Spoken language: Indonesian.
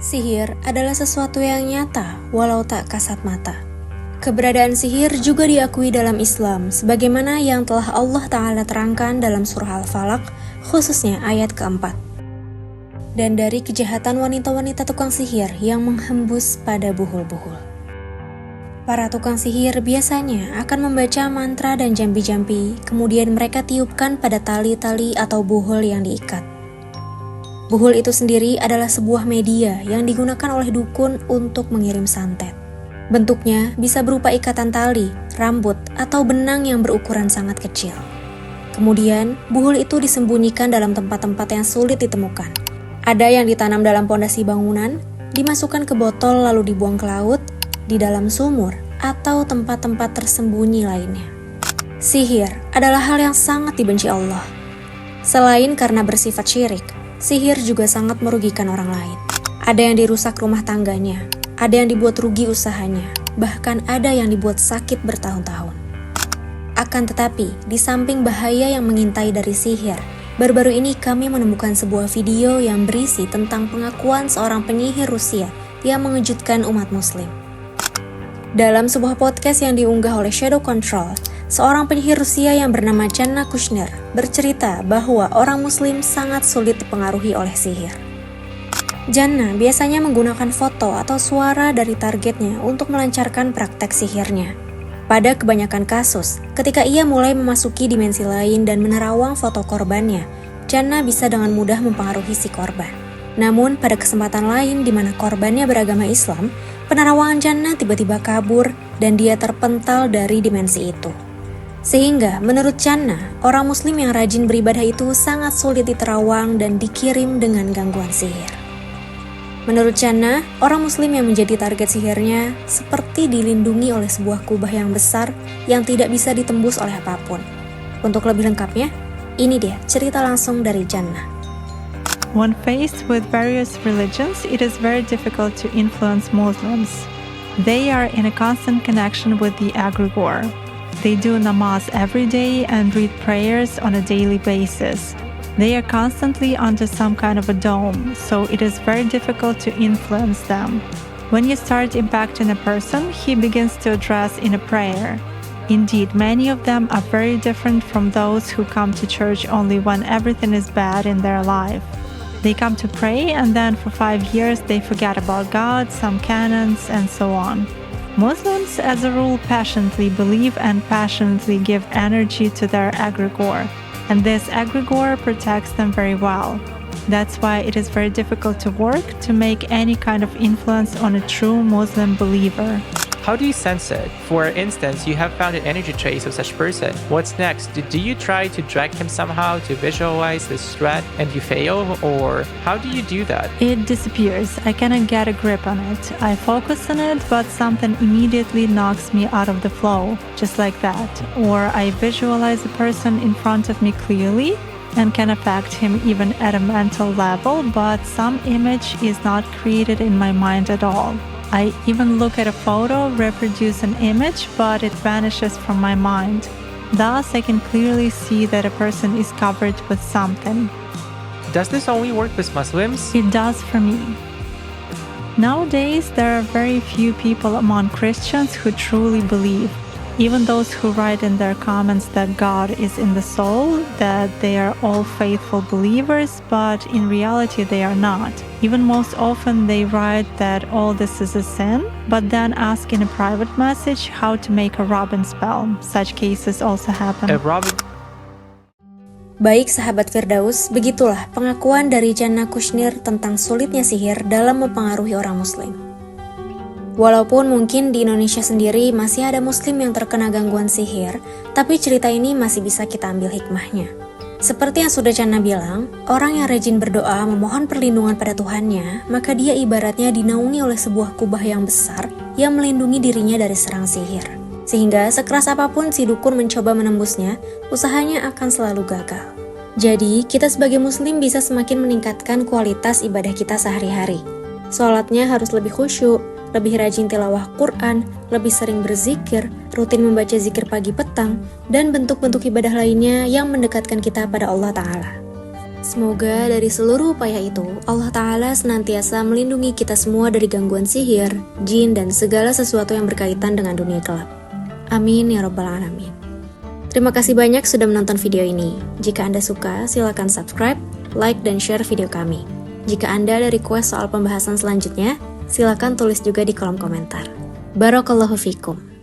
Sihir adalah sesuatu yang nyata, walau tak kasat mata. Keberadaan sihir juga diakui dalam Islam, sebagaimana yang telah Allah Ta'ala terangkan dalam surah Al-Falaq, khususnya ayat keempat. Dan dari kejahatan wanita-wanita tukang sihir yang menghembus pada buhul-buhul. Para tukang sihir biasanya akan membaca mantra dan jampi-jampi, kemudian mereka tiupkan pada tali-tali atau buhul yang diikat. Buhul itu sendiri adalah sebuah media yang digunakan oleh dukun untuk mengirim santet. Bentuknya bisa berupa ikatan tali, rambut, atau benang yang berukuran sangat kecil. Kemudian, buhul itu disembunyikan dalam tempat-tempat yang sulit ditemukan. Ada yang ditanam dalam pondasi bangunan, dimasukkan ke botol lalu dibuang ke laut, di dalam sumur, atau tempat-tempat tersembunyi lainnya. Sihir adalah hal yang sangat dibenci Allah. Selain karena bersifat syirik, sihir juga sangat merugikan orang lain. Ada yang dirusak rumah tangganya, ada yang dibuat rugi usahanya, bahkan ada yang dibuat sakit bertahun-tahun. Akan tetapi, di samping bahaya yang mengintai dari sihir, baru-baru ini kami menemukan sebuah video yang berisi tentang pengakuan seorang penyihir Rusia yang mengejutkan umat muslim. Dalam sebuah podcast yang diunggah oleh Shadow Control, seorang penyihir Rusia yang bernama Janna Kushner bercerita bahwa orang muslim sangat sulit dipengaruhi oleh sihir. Janna biasanya menggunakan foto atau suara dari targetnya untuk melancarkan praktek sihirnya. Pada kebanyakan kasus, ketika ia mulai memasuki dimensi lain dan menerawang foto korbannya, Janna bisa dengan mudah mempengaruhi si korban. Namun, pada kesempatan lain di mana korbannya beragama Islam, penerawangan Janna tiba-tiba kabur dan dia terpental dari dimensi itu. Sehingga, menurut Janna, orang muslim yang rajin beribadah itu sangat sulit diterawang dan dikirim dengan gangguan sihir. Menurut Janna, orang muslim yang menjadi target sihirnya seperti dilindungi oleh sebuah kubah yang besar yang tidak bisa ditembus oleh apapun. Untuk lebih lengkapnya, ini dia cerita langsung dari Janna. When faced with various religions, it is very difficult to influence Muslims. They are in a constant connection with the egregore. They do namaz every day and read prayers on a daily basis. They are constantly under some kind of a dome, so it is very difficult to influence them. When you start impacting a person, he begins to address in a prayer. Indeed, many of them are very different from those who come to church only when everything is bad in their life. They come to pray and then for 5 years they forget about God, some canons, and so on. Muslims, as a rule, passionately believe and passionately give energy to their egregore, and this egregore protects them very well. That's why it is very difficult to work to make any kind of influence on a true Muslim believer. How do you sense it? For instance, you have found an energy trace of such person. What's next? Do you try to drag him somehow to visualize this threat and you fail? Or how do you do that? It disappears. I cannot get a grip on it. I focus on it, but something immediately knocks me out of the flow, just like that. Or I visualize a person in front of me clearly and can affect him even at a mental level, but some image is not created in my mind at all. I even look at a photo, reproduce an image, but it vanishes from my mind. Thus, I can clearly see that a person is covered with something. Does this only work with Muslims? It does for me. Nowadays, there are very few people among Christians who truly believe. Even those who write in their comments that God is in the soul, that they are all faithful believers, but in reality they are not. Even most often they write that all this is a sin, but then ask in a private message how to make a Robin spell. Such cases also happen. Baik sahabat Firdaus, begitulah pengakuan dari Janna Kushner tentang sulitnya sihir dalam mempengaruhi orang muslim. Walaupun mungkin di Indonesia sendiri masih ada muslim yang terkena gangguan sihir, tapi cerita ini masih bisa kita ambil hikmahnya. Seperti yang sudah Janna bilang, orang yang rajin berdoa memohon perlindungan pada Tuhannya, maka dia ibaratnya dinaungi oleh sebuah kubah yang besar yang melindungi dirinya dari serang sihir. Sehingga sekeras apapun si dukun mencoba menembusnya, usahanya akan selalu gagal. Jadi, kita sebagai muslim bisa semakin meningkatkan kualitas ibadah kita sehari-hari. Sholatnya harus lebih khusyuk, lebih rajin tilawah Quran, lebih sering berzikir, rutin membaca zikir pagi petang, dan bentuk-bentuk ibadah lainnya yang mendekatkan kita pada Allah Ta'ala. Semoga dari seluruh upaya itu, Allah Ta'ala senantiasa melindungi kita semua dari gangguan sihir, jin, dan segala sesuatu yang berkaitan dengan dunia gelap. Amin ya Rabbal Alamin. Terima kasih banyak sudah menonton video ini. Jika Anda suka, silakan subscribe, like, dan share video kami. Jika Anda ada request soal pembahasan selanjutnya, silakan tulis juga di kolom komentar. Barakallahu fikum.